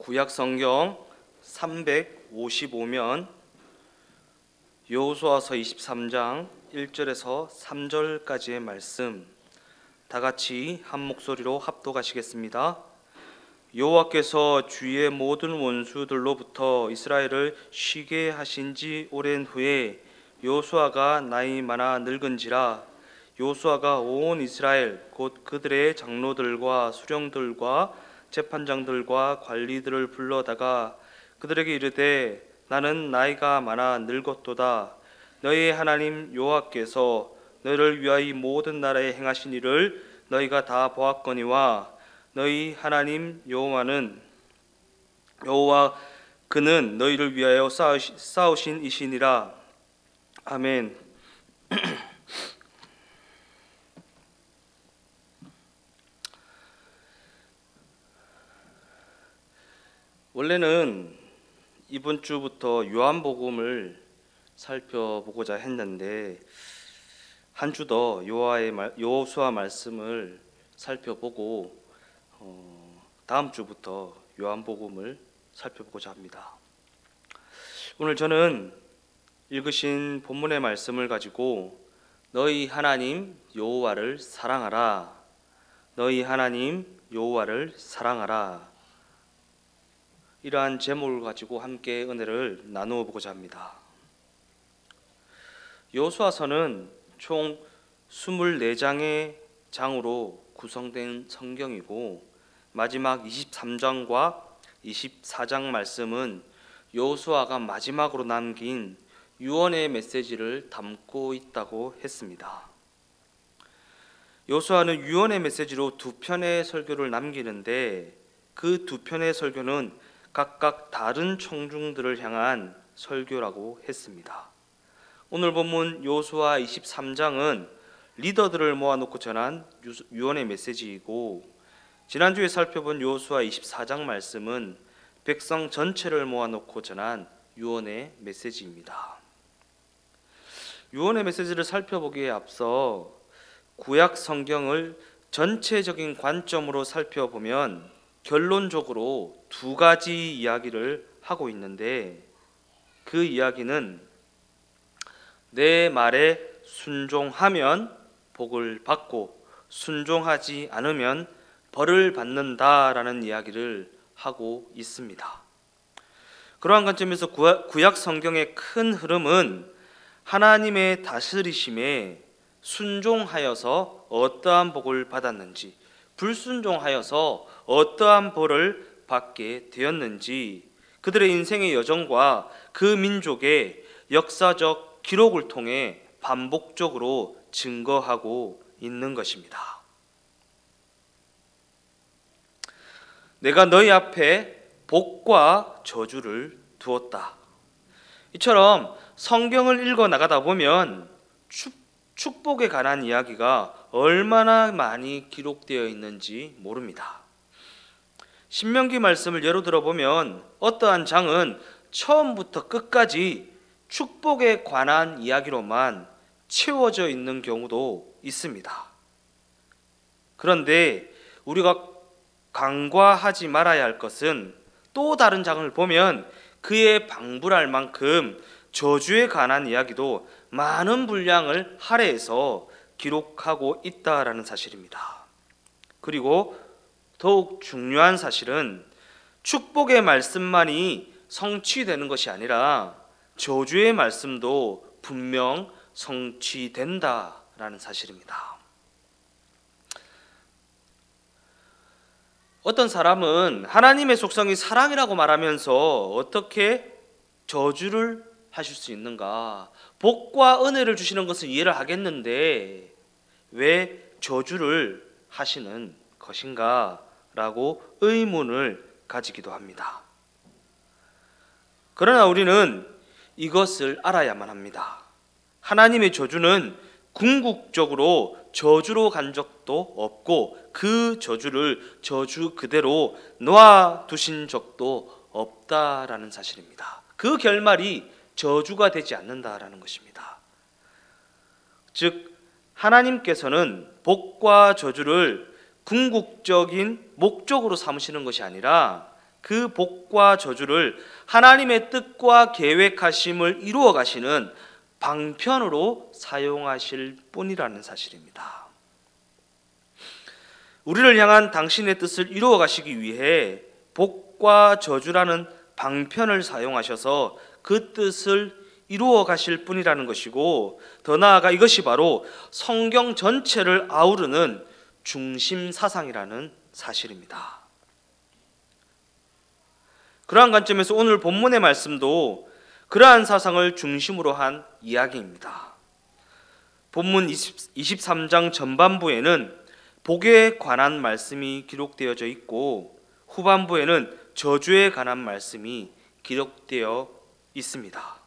구약 성경 355면 여호수아서 23장 1절에서 3절까지의 말씀 다 같이 한 목소리로 합독하시겠습니다. 여호와께서 주의 모든 원수들로부터 이스라엘을 쉬게 하신 지 오랜 후에 여호수아가 나이 많아 늙은지라 여호수아가 온 이스라엘 곧 그들의 장로들과 수령들과 재판장들과 관리들을 불러다가 그들에게 이르되 나는 나이가 많아 늙었도다. 너희의 하나님 여호와께서 너희를 위하여 모든 나라에 행하신 일을 너희가 다 보았거니와 너희 하나님 여호와 그는 너희를 위하여 싸우신 이시니라. 아멘. 원래는 이번 주부터 요한복음을 살펴보고자 했는데 한 주 더 여호수아 말씀을 살펴보고 다음 주부터 요한복음을 살펴보고자 합니다. 오늘 저는 읽으신 본문의 말씀을 가지고 너희 하나님 여호와를 사랑하라, 너희 하나님 여호와를 사랑하라, 이러한 제목을 가지고 함께 은혜를 나누어 보고자 합니다. 여호수아서는 총 24장의 장으로 구성된 성경이고 마지막 23장과 24장 말씀은 여호수아가 마지막으로 남긴 유언의 메시지를 담고 있다고 했습니다. 여호수아는 유언의 메시지로 두 편의 설교를 남기는데 그 두 편의 설교는 각각 다른 청중들을 향한 설교라고 했습니다. 오늘 본문 여호수아 23장은 리더들을 모아놓고 전한 유언의 메시지이고 지난주에 살펴본 여호수아 24장 말씀은 백성 전체를 모아놓고 전한 유언의 메시지입니다. 유언의 메시지를 살펴보기에 앞서 구약 성경을 전체적인 관점으로 살펴보면 결론적으로 두 가지 이야기를 하고 있는데 그 이야기는 내 말에 순종하면 복을 받고 순종하지 않으면 벌을 받는다라는 이야기를 하고 있습니다. 그러한 관점에서 구약 성경의 큰 흐름은 하나님의 다스리심에 순종하여서 어떠한 복을 받았는지, 불순종하여서 어떠한 벌을 받게 되었는지 그들의 인생의 여정과 그 민족의 역사적 기록을 통해 반복적으로 증거하고 있는 것입니다. 내가 너희 앞에 복과 저주를 두었다. 이처럼 성경을 읽어 나가다 보면 축복에 관한 이야기가 얼마나 많이 기록되어 있는지 모릅니다. 신명기 말씀을 예로 들어보면 어떠한 장은 처음부터 끝까지 축복에 관한 이야기로만 채워져 있는 경우도 있습니다. 그런데 우리가 간과하지 말아야 할 것은 또 다른 장을 보면 그에 방불할 만큼 저주에 관한 이야기도 많은 분량을 할애해서 기록하고 있다라는 사실입니다. 그리고 더욱 중요한 사실은 축복의 말씀만이 성취되는 것이 아니라 저주의 말씀도 분명 성취된다라는 사실입니다. 어떤 사람은 하나님의 속성이 사랑이라고 말하면서 어떻게 저주를 하실 수 있는가? 복과 은혜를 주시는 것은 이해를 하겠는데 왜 저주를 하시는 것인가? 라고 의문을 가지기도 합니다. 그러나 우리는 이것을 알아야만 합니다. 하나님의 저주는 궁극적으로 저주로 간 적도 없고 그 저주를 저주 그대로 놔두신 적도 없다라는 사실입니다. 그 결말이 저주가 되지 않는다라는 것입니다. 즉 하나님께서는 복과 저주를 궁극적인 목적으로 삼으시는 것이 아니라 그 복과 저주를 하나님의 뜻과 계획하심을 이루어 가시는 방편으로 사용하실 뿐이라는 사실입니다. 우리를 향한 당신의 뜻을 이루어 가시기 위해 복과 저주라는 방편을 사용하셔서 그 뜻을 이루어 가실 뿐이라는 것이고, 더 나아가 이것이 바로 성경 전체를 아우르는 중심 사상이라는 사실입니다. 그러한 관점에서 오늘 본문의 말씀도 그러한 사상을 중심으로 한 이야기입니다. 본문 23장 전반부에는 복에 관한 말씀이 기록되어져 있고, 후반부에는 저주에 관한 말씀이 기록되어 있습니다.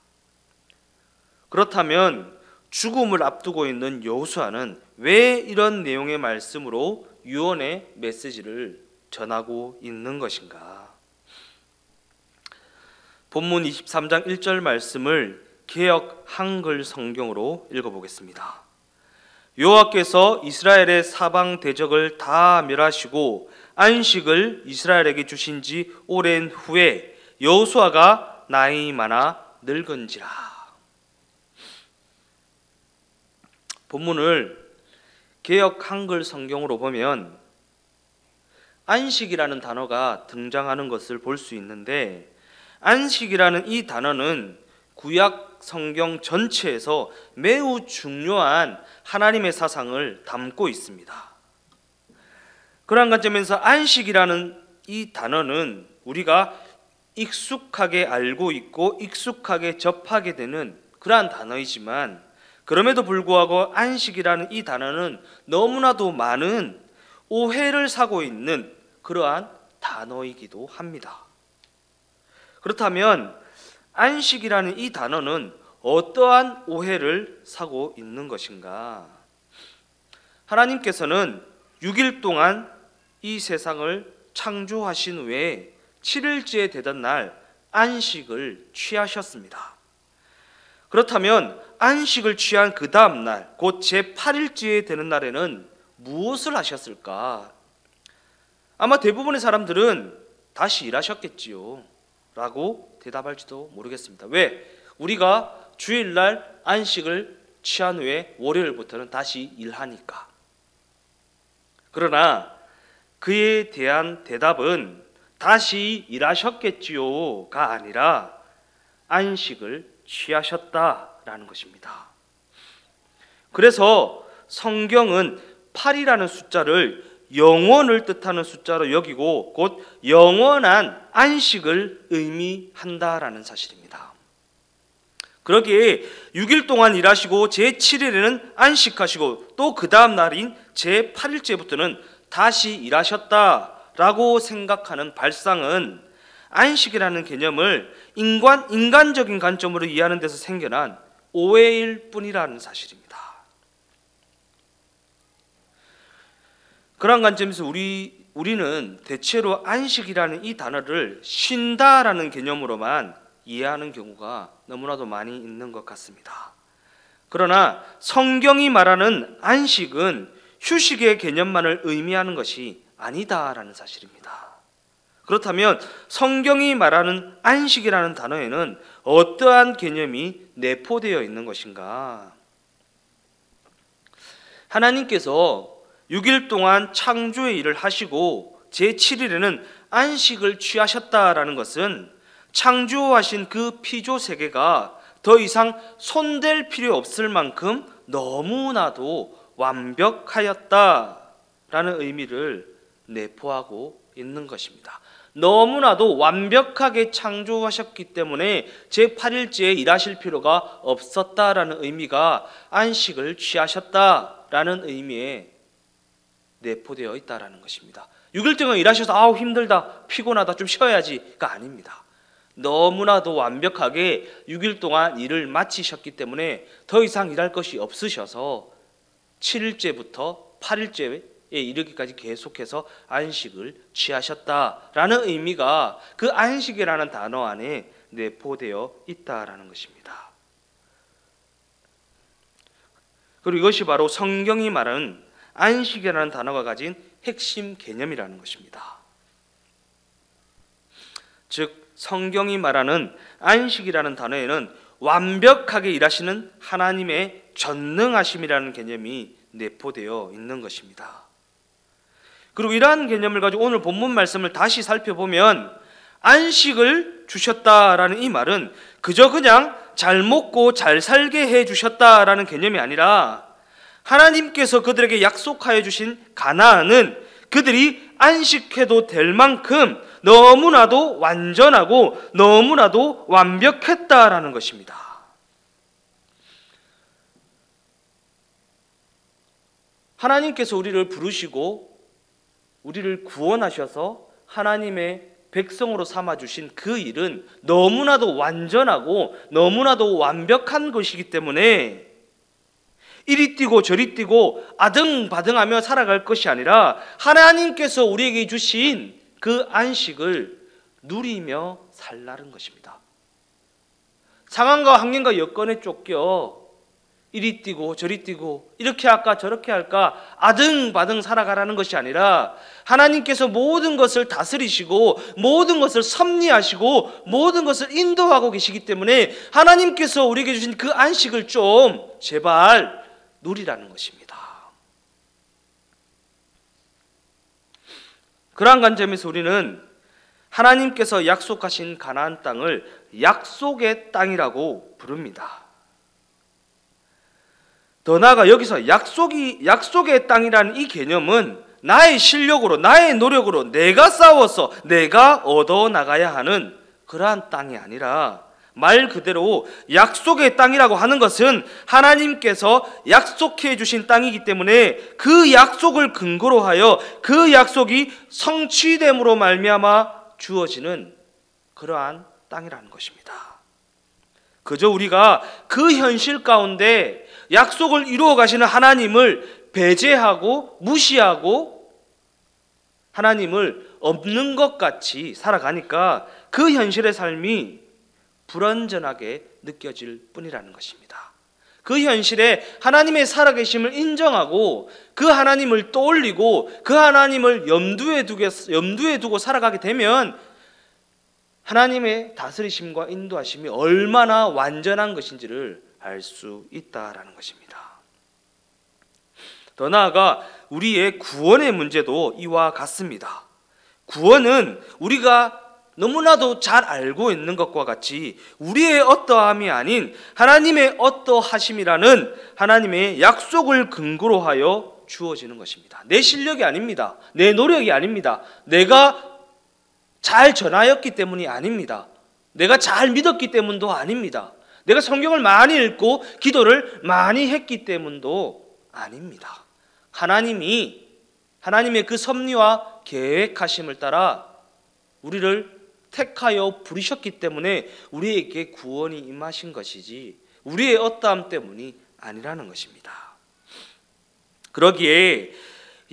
그렇다면 죽음을 앞두고 있는 여호수아는 왜 이런 내용의 말씀으로 유언의 메시지를 전하고 있는 것인가? 본문 23장 1절 말씀을 개역 한글 성경으로 읽어보겠습니다. 여호와께서 이스라엘의 사방 대적을 다 멸하시고 안식을 이스라엘에게 주신 지 오랜 후에 여호수아가 나이 많아 늙은지라. 본문을 개역 한글 성경으로 보면 안식이라는 단어가 등장하는 것을 볼 수 있는데, 안식이라는 이 단어는 구약 성경 전체에서 매우 중요한 하나님의 사상을 담고 있습니다. 그러한 관점에서 안식이라는 이 단어는 우리가 익숙하게 알고 있고 익숙하게 접하게 되는 그러한 단어이지만, 그럼에도 불구하고 안식이라는 이 단어는 너무나도 많은 오해를 사고 있는 그러한 단어이기도 합니다. 그렇다면 안식이라는 이 단어는 어떠한 오해를 사고 있는 것인가? 하나님께서는 6일 동안 이 세상을 창조하신 후에 7일째에 되던 날 안식을 취하셨습니다. 그렇다면 안식을 취한 그 다음 날, 곧 제8일째에 되는 날에는 무엇을 하셨을까? 아마 대부분의 사람들은 다시 일하셨겠지요 라고 대답할지도 모르겠습니다. 왜? 우리가 주일날 안식을 취한 후에 월요일부터는 다시 일하니까. 그러나 그에 대한 대답은 다시 일하셨겠지요가 아니라 안식을 취하셨다라는 것입니다. 그래서 성경은 8이라는 숫자를 영원을 뜻하는 숫자로 여기고 곧 영원한 안식을 의미한다라는 사실입니다. 그러기에 6일 동안 일하시고 제7일에는 안식하시고 또 그 다음 날인 제8일째부터는 다시 일하셨다라고 생각하는 발상은 안식이라는 개념을 인간적인 관점으로 이해하는 데서 생겨난 오해일 뿐이라는 사실입니다. 그런 관점에서 우리는 대체로 안식이라는 이 단어를 쉰다라는 개념으로만 이해하는 경우가 너무나도 많이 있는 것 같습니다. 그러나 성경이 말하는 안식은 휴식의 개념만을 의미하는 것이 아니다라는 사실입니다. 그렇다면 성경이 말하는 안식이라는 단어에는 어떠한 개념이 내포되어 있는 것인가? 하나님께서 6일 동안 창조의 일을 하시고 제7일에는 안식을 취하셨다라는 것은 창조하신 그 피조 세계가 더 이상 손댈 필요 없을 만큼 너무나도 완벽하였다라는 의미를 내포하고 있는 것입니다. 너무나도 완벽하게 창조하셨기 때문에 제8일째에 일하실 필요가 없었다라는 의미가 안식을 취하셨다라는 의미에 내포되어 있다라는 것입니다. 6일 동안 일하셔서 아우 힘들다, 피곤하다, 좀 쉬어야지가 아닙니다. 너무나도 완벽하게 6일 동안 일을 마치셨기 때문에 더 이상 일할 것이 없으셔서 7일째부터 8일째에 이르기까지 계속해서 안식을 취하셨다라는 의미가 그 안식이라는 단어 안에 내포되어 있다라는 것입니다. 그리고 이것이 바로 성경이 말하는 안식이라는 단어가 가진 핵심 개념이라는 것입니다. 즉 성경이 말하는 안식이라는 단어에는 완벽하게 일하시는 하나님의 전능하심이라는 개념이 내포되어 있는 것입니다. 그리고 이러한 개념을 가지고 오늘 본문 말씀을 다시 살펴보면 안식을 주셨다라는 이 말은 그저 그냥 잘 먹고 잘 살게 해 주셨다라는 개념이 아니라 하나님께서 그들에게 약속하여 주신 가나안은 그들이 안식해도 될 만큼 너무나도 완전하고 너무나도 완벽했다라는 것입니다. 하나님께서 우리를 부르시고 우리를 구원하셔서 하나님의 백성으로 삼아주신 그 일은 너무나도 완전하고 너무나도 완벽한 것이기 때문에 이리 뛰고 저리 뛰고 아등바등하며 살아갈 것이 아니라 하나님께서 우리에게 주신 그 안식을 누리며 살라는 것입니다. 상황과 환경과 여건에 쫓겨 이리 뛰고 저리 뛰고 이렇게 할까 저렇게 할까 아등바등 살아가라는 것이 아니라 하나님께서 모든 것을 다스리시고 모든 것을 섭리하시고 모든 것을 인도하고 계시기 때문에 하나님께서 우리에게 주신 그 안식을 좀 제발 누리라는 것입니다. 그러한 관점에서 우리는 하나님께서 약속하신 가나안 땅을 약속의 땅이라고 부릅니다. 더 나아가 여기서 약속의 땅이라는 이 개념은 나의 실력으로 나의 노력으로 내가 싸워서 내가 얻어 나가야 하는 그러한 땅이 아니라 말 그대로 약속의 땅이라고 하는 것은 하나님께서 약속해 주신 땅이기 때문에 그 약속을 근거로 하여 그 약속이 성취됨으로 말미암아 주어지는 그러한 땅이라는 것입니다. 그저 우리가 그 현실 가운데 약속을 이루어 가시는 하나님을 배제하고 무시하고 하나님을 없는 것 같이 살아가니까 그 현실의 삶이 불완전하게 느껴질 뿐이라는 것입니다. 그 현실에 하나님의 살아계심을 인정하고 그 하나님을 떠올리고 그 하나님을 염두에 두고 살아가게 되면 하나님의 다스리심과 인도하심이 얼마나 완전한 것인지를 알 수 있다라는 것입니다. 더 나아가 우리의 구원의 문제도 이와 같습니다. 구원은 우리가 너무나도 잘 알고 있는 것과 같이 우리의 어떠함이 아닌 하나님의 어떠하심이라는 하나님의 약속을 근거로 하여 주어지는 것입니다. 내 실력이 아닙니다. 내 노력이 아닙니다. 내가 잘 전하였기 때문이 아닙니다. 내가 잘 믿었기 때문도 아닙니다. 내가 성경을 많이 읽고 기도를 많이 했기 때문도 아닙니다. 하나님의 그 섭리와 계획하심을 따라 우리를 택하여 부르셨기 때문에 우리에게 구원이 임하신 것이지 우리의 어떠함 때문이 아니라는 것입니다. 그러기에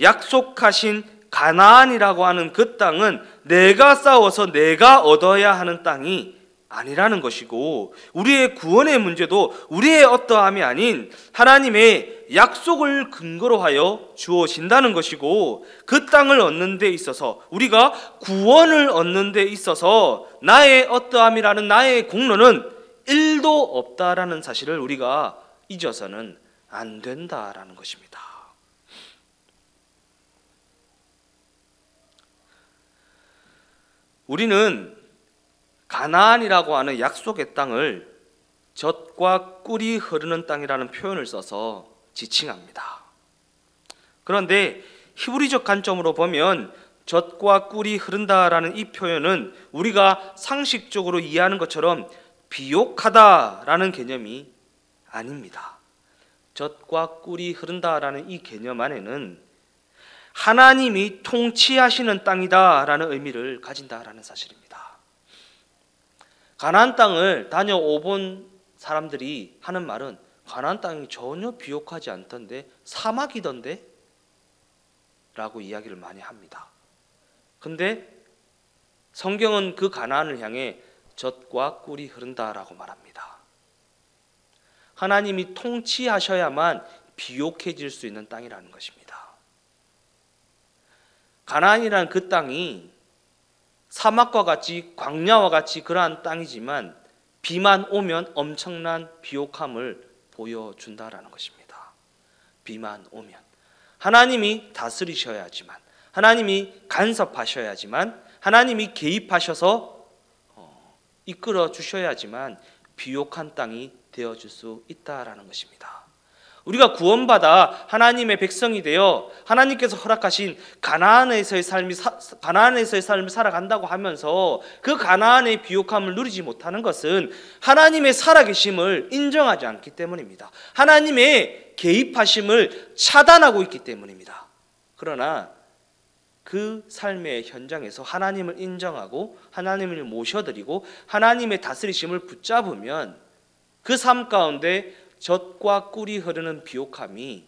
약속하신 가나안이라고 하는 그 땅은 내가 싸워서 내가 얻어야 하는 땅이 아니라는 것이고 우리의 구원의 문제도 우리의 어떠함이 아닌 하나님의 약속을 근거로 하여 주어진다는 것이고 그 땅을 얻는 데 있어서 우리가 구원을 얻는 데 있어서 나의 어떠함이라는 나의 공로는 1도 없다라는 사실을 우리가 잊어서는 안 된다라는 것입니다. 우리는 가나안이라고 하는 약속의 땅을 젖과 꿀이 흐르는 땅이라는 표현을 써서 지칭합니다. 그런데 히브리적 관점으로 보면 젖과 꿀이 흐른다라는 이 표현은 우리가 상식적으로 이해하는 것처럼 비옥하다라는 개념이 아닙니다. 젖과 꿀이 흐른다라는 이 개념 안에는 하나님이 통치하시는 땅이다라는 의미를 가진다라는 사실입니다. 가나안 땅을 다녀오본 사람들이 하는 말은 가나안 땅이 전혀 비옥하지 않던데 사막이던데? 라고 이야기를 많이 합니다. 근데 성경은 그 가나안을 향해 젖과 꿀이 흐른다라고 말합니다. 하나님이 통치하셔야만 비옥해질 수 있는 땅이라는 것입니다. 가나안이라는 그 땅이 사막과 같이 광야와 같이 그러한 땅이지만 비만 오면 엄청난 비옥함을 보여준다라는 것입니다. 비만 오면 하나님이 다스리셔야지만, 하나님이 간섭하셔야지만, 하나님이 개입하셔서 이끌어 주셔야지만 비옥한 땅이 되어줄 수 있다라는 것입니다. 우리가 구원받아 하나님의 백성이 되어 하나님께서 허락하신 가나안에서의 삶을 살아간다고 하면서 그 가나안의 비옥함을 누리지 못하는 것은 하나님의 살아계심을 인정하지 않기 때문입니다. 하나님의 개입하심을 차단하고 있기 때문입니다. 그러나 그 삶의 현장에서 하나님을 인정하고 하나님을 모셔드리고 하나님의 다스리심을 붙잡으면 그 삶 가운데 젖과 꿀이 흐르는 비옥함이,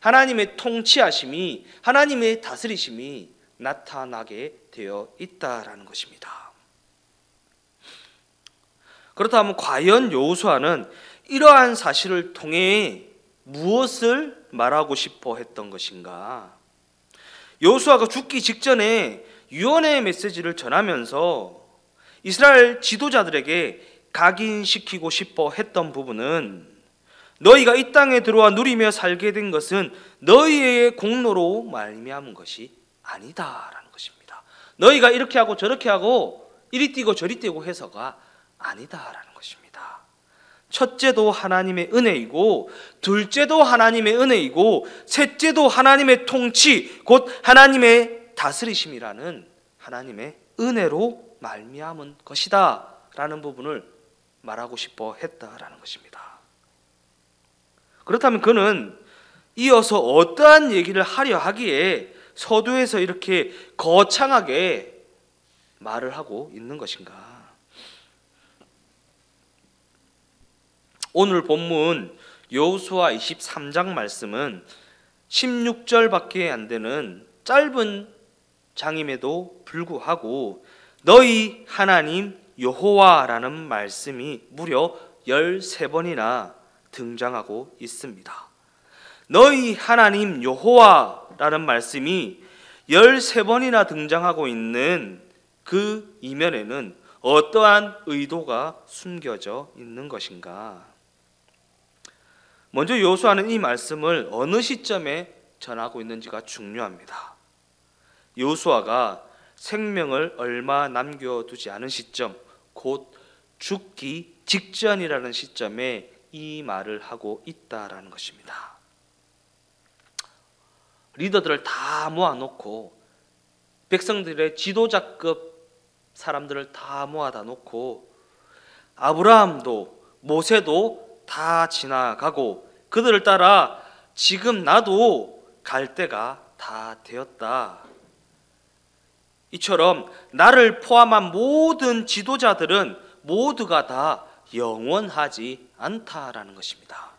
하나님의 통치하심이, 하나님의 다스리심이 나타나게 되어 있다라는 것입니다. 그렇다면 과연 여호수아는 이러한 사실을 통해 무엇을 말하고 싶어 했던 것인가? 여호수아가 죽기 직전에 유언의 메시지를 전하면서 이스라엘 지도자들에게 각인시키고 싶어 했던 부분은 너희가 이 땅에 들어와 누리며 살게 된 것은 너희의 공로로 말미암은 것이 아니다라는 것입니다. 너희가 이렇게 하고 저렇게 하고 이리 뛰고 저리 뛰고 해서가 아니다라는 것입니다. 첫째도 하나님의 은혜이고 둘째도 하나님의 은혜이고 셋째도 하나님의 통치 곧 하나님의 다스리심이라는 하나님의 은혜로 말미암은 것이다 라는 부분을 말하고 싶어 했다라는 것입니다. 그렇다면 그는 이어서 어떠한 얘기를 하려 하기에 서두에서 이렇게 거창하게 말을 하고 있는 것인가? 오늘 본문 여호수아 23장 말씀은 16절밖에 안 되는 짧은 장임에도 불구하고 너희 하나님 여호와라는 말씀이 무려 13번이나 등장하고 있습니다. 너희 하나님 여호와라는 말씀이 13번이나 등장하고 있는 그 이면에는 어떠한 의도가 숨겨져 있는 것인가? 먼저 여호수아는 이 말씀을 어느 시점에 전하고 있는지가 중요합니다. 여호수아가 생명을 얼마 남겨두지 않은 시점, 곧 죽기 직전이라는 시점에 이 말을 하고 있다라는 것입니다. 리더들을 다 모아놓고 백성들의 지도자급 사람들을 다 모아다 놓고 아브라함도 모세도 다 지나가고 그들을 따라 지금 나도 갈 때가 다 되었다. 이처럼 나를 포함한 모든 지도자들은 모두가 다 영원하지 않다라는 것입니다.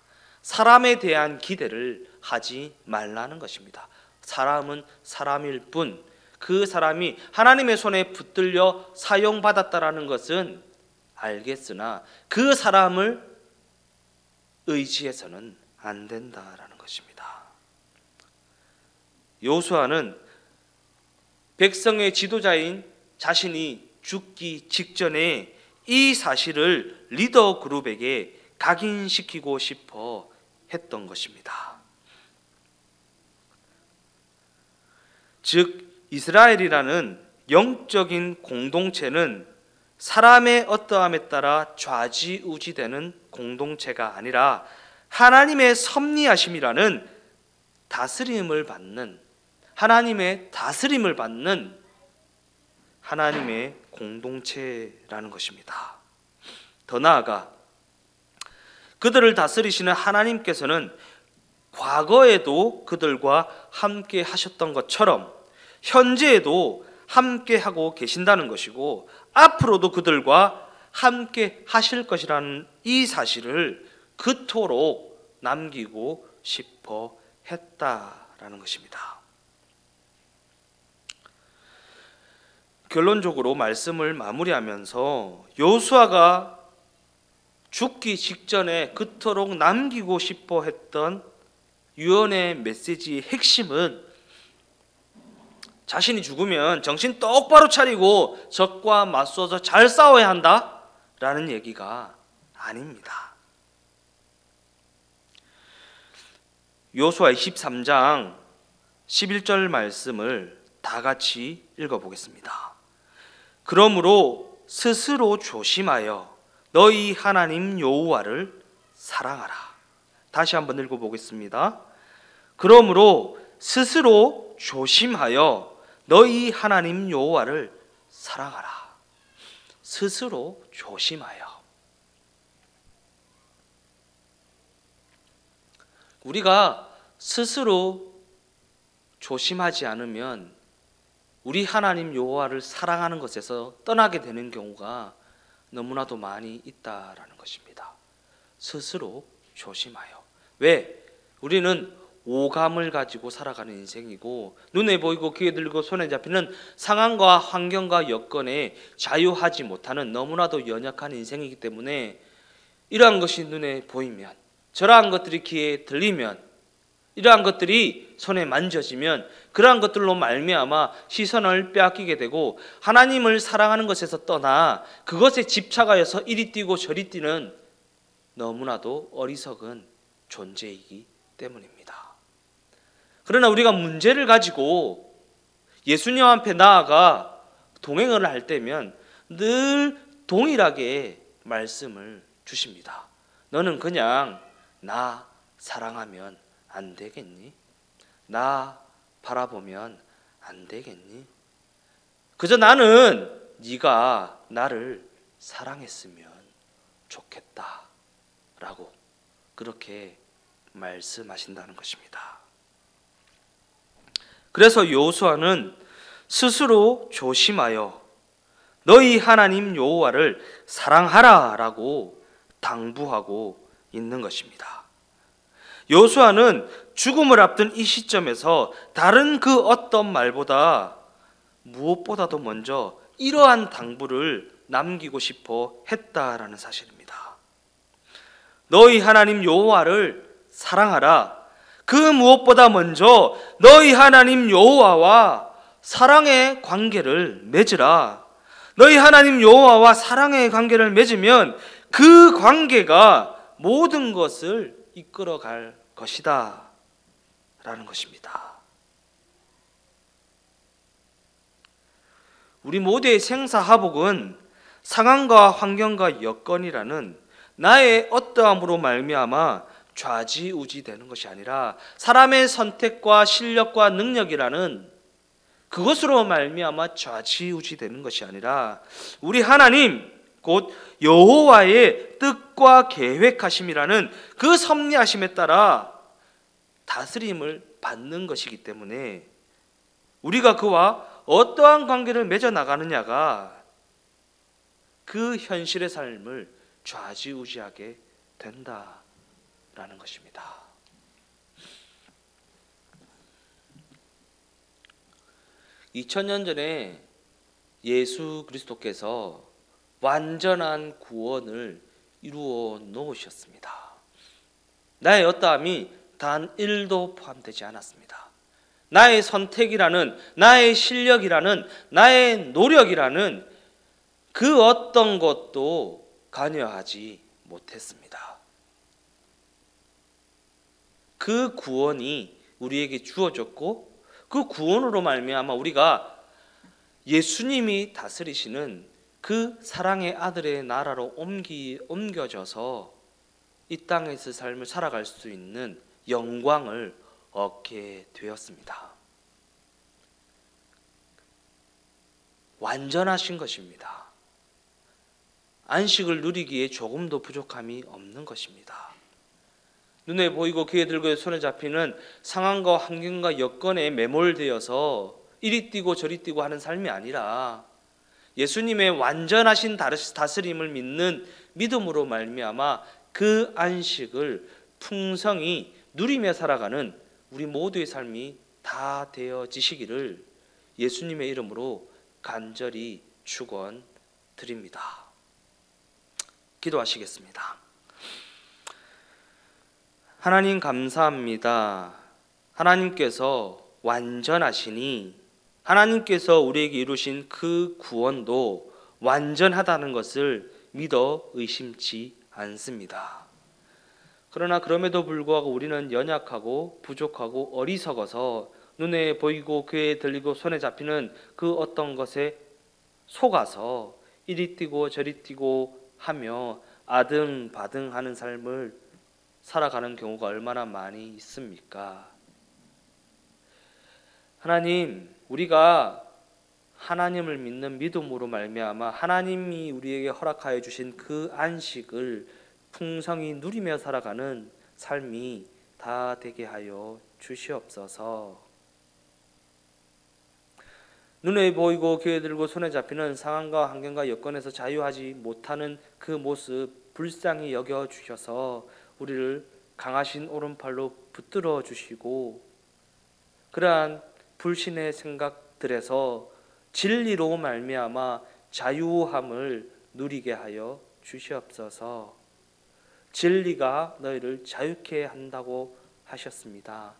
사람에 대한 기대를 하지 말라는 것입니다. 사람은 사람일 뿐 그 사람이 하나님의 손에 붙들려 사용받았다라는 것은 알겠으나 그 사람을 의지해서는 안 된다라는 것입니다. 여호수아는 백성의 지도자인 자신이 죽기 직전에 이 사실을 리더 그룹에게 각인시키고 싶어 했던 것입니다. 즉 이스라엘이라는 영적인 공동체는 사람의 어떠함에 따라 좌지우지되는 공동체가 아니라 하나님의 섭리하심이라는 다스림을 받는, 하나님의 다스림을 받는 하나님의 공동체라는 것입니다. 더 나아가 그들을 다스리시는 하나님께서는 과거에도 그들과 함께 하셨던 것처럼 현재에도 함께 하고 계신다는 것이고 앞으로도 그들과 함께 하실 것이라는 이 사실을 그토록 남기고 싶어 했다라는 것입니다. 결론적으로 말씀을 마무리하면서 여호수아가 죽기 직전에 그토록 남기고 싶어 했던 유언의 메시지의 핵심은 자신이 죽으면 정신 똑바로 차리고 적과 맞서서 잘 싸워야 한다라는 얘기가 아닙니다. 여호수아 23장 11절 말씀을 다 같이 읽어보겠습니다. 그러므로 스스로 조심하여 너희 하나님 여호와를 사랑하라. 다시 한번 읽어보겠습니다. 그러므로 스스로 조심하여 너희 하나님 여호와를 사랑하라. 스스로 조심하여. 우리가 스스로 조심하지 않으면 우리 하나님 여호와를 사랑하는 것에서 떠나게 되는 경우가 너무나도 많이 있다라는 것입니다. 스스로 조심하여. 왜? 우리는 오감을 가지고 살아가는 인생이고 눈에 보이고 귀에 들리고 손에 잡히는 상황과 환경과 여건에 자유하지 못하는 너무나도 연약한 인생이기 때문에 이러한 것이 눈에 보이면, 저러한 것들이 귀에 들리면, 이러한 것들이 손에 만져지면 그러한 것들로 말미암아 시선을 빼앗기게 되고 하나님을 사랑하는 것에서 떠나 그것에 집착하여서 이리 뛰고 저리 뛰는 너무나도 어리석은 존재이기 때문입니다. 그러나 우리가 문제를 가지고 예수님 앞에 나아가 동행을 할 때면 늘 동일하게 말씀을 주십니다. 너는 그냥 나 사랑하면 안 되겠니? 나 바라보면 안 되겠니? 그저 나는 네가 나를 사랑했으면 좋겠다 라고 그렇게 말씀하신다는 것입니다. 그래서 여호수아는 스스로 조심하여 너희 하나님 여호와를 사랑하라 라고 당부하고 있는 것입니다. 여호수아는 죽음을 앞둔 이 시점에서 다른 그 어떤 말보다 무엇보다도 먼저 이러한 당부를 남기고 싶어 했다라는 사실입니다. 너희 하나님 여호와를 사랑하라. 그 무엇보다 먼저 너희 하나님 여호와와 사랑의 관계를 맺으라. 너희 하나님 여호와와 사랑의 관계를 맺으면 그 관계가 모든 것을 이끌어갈 것이다 라는 것입니다. 우리 모두의 생사하복은 상황과 환경과 여건이라는 나의 어떠함으로 말미암아 좌지우지되는 것이 아니라 사람의 선택과 실력과 능력이라는 그것으로 말미암아 좌지우지되는 것이 아니라 우리 하나님 곧 여호와의 뜻과 계획하심이라는 그 섭리하심에 따라 다스림을 받는 것이기 때문에 우리가 그와 어떠한 관계를 맺어 나가느냐가 그 현실의 삶을 좌지우지하게 된다라는 것입니다. (2000년) 전에 예수 그리스도께서 완전한 구원을 이루어 놓으셨습니다. 나의 어떠함이 단 1도 포함되지 않았습니다. 나의 선택이라는, 나의 실력이라는, 나의 노력이라는 그 어떤 것도 관여하지 못했습니다. 그 구원이 우리에게 주어졌고 그 구원으로 말미암아 우리가 예수님이 다스리시는 그 사랑의 아들의 나라로 옮겨져서 이 땅에서 삶을 살아갈 수 있는 영광을 얻게 되었습니다. 완전하신 것입니다. 안식을 누리기에 조금도 부족함이 없는 것입니다. 눈에 보이고 귀에 들고 손에 잡히는 상황과 환경과 여건에 매몰되어서 이리 뛰고 저리 뛰고 하는 삶이 아니라 예수님의 완전하신 다스림을 믿는 믿음으로 말미암아 그 안식을 풍성히 누리며 살아가는 우리 모두의 삶이 다 되어지시기를 예수님의 이름으로 간절히 축원드립니다. 기도하시겠습니다. 하나님 감사합니다. 하나님께서 완전하시니 하나님께서 우리에게 이루신 그 구원도 완전하다는 것을 믿어 의심치 않습니다. 그러나 그럼에도 불구하고 우리는 연약하고 부족하고 어리석어서 눈에 보이고 귀에 들리고 손에 잡히는 그 어떤 것에 속아서 이리 뛰고 저리 뛰고 하며 아등바등하는 삶을 살아가는 경우가 얼마나 많이 있습니까? 하나님, 우리가 하나님을 믿는 믿음으로 말미암아 하나님이 우리에게 허락하여 주신 그 안식을 풍성히 누리며 살아가는 삶이 다 되게 하여 주시옵소서. 눈에 보이고 귀에 들고 손에 잡히는 상황과 환경과 여건에서 자유하지 못하는 그 모습 불쌍히 여겨 주셔서 우리를 강하신 오른팔로 붙들어 주시고 그러한 불신의 생각들에서 진리로 말미암아 자유함을 누리게 하여 주시옵소서. 진리가 너희를 자유케 한다고 하셨습니다.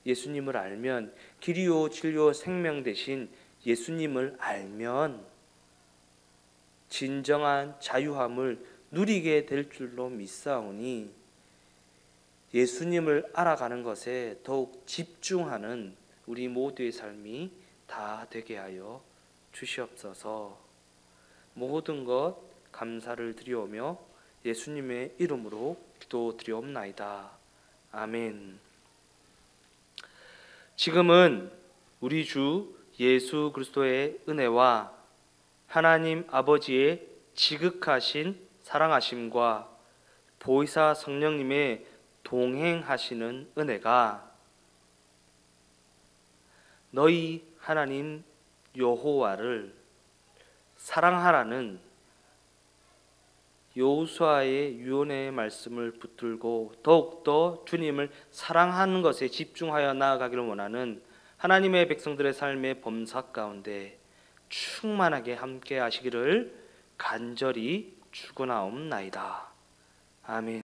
예수님을 알면 길이요 진리요 생명 되신 예수님을 알면 진정한 자유함을 누리게 될 줄로 믿사오니 예수님을 알아가는 것에 더욱 집중하는 우리 모두의 삶이 다 되게 하여 주시옵소서. 모든 것 감사를 드리오며 예수님의 이름으로 기도드리옵나이다. 아멘. 지금은 우리 주 예수 그리스도의 은혜와 하나님 아버지의 지극하신 사랑하심과 보혜사 성령님의 동행하시는 은혜가 너희 하나님 여호와를 사랑하라는 여호수아의 유언의 말씀을 붙들고 더욱더 주님을 사랑하는 것에 집중하여 나아가기를 원하는 하나님의 백성들의 삶의 범사 가운데 충만하게 함께 하시기를 간절히 축원하옵나이다. 아멘.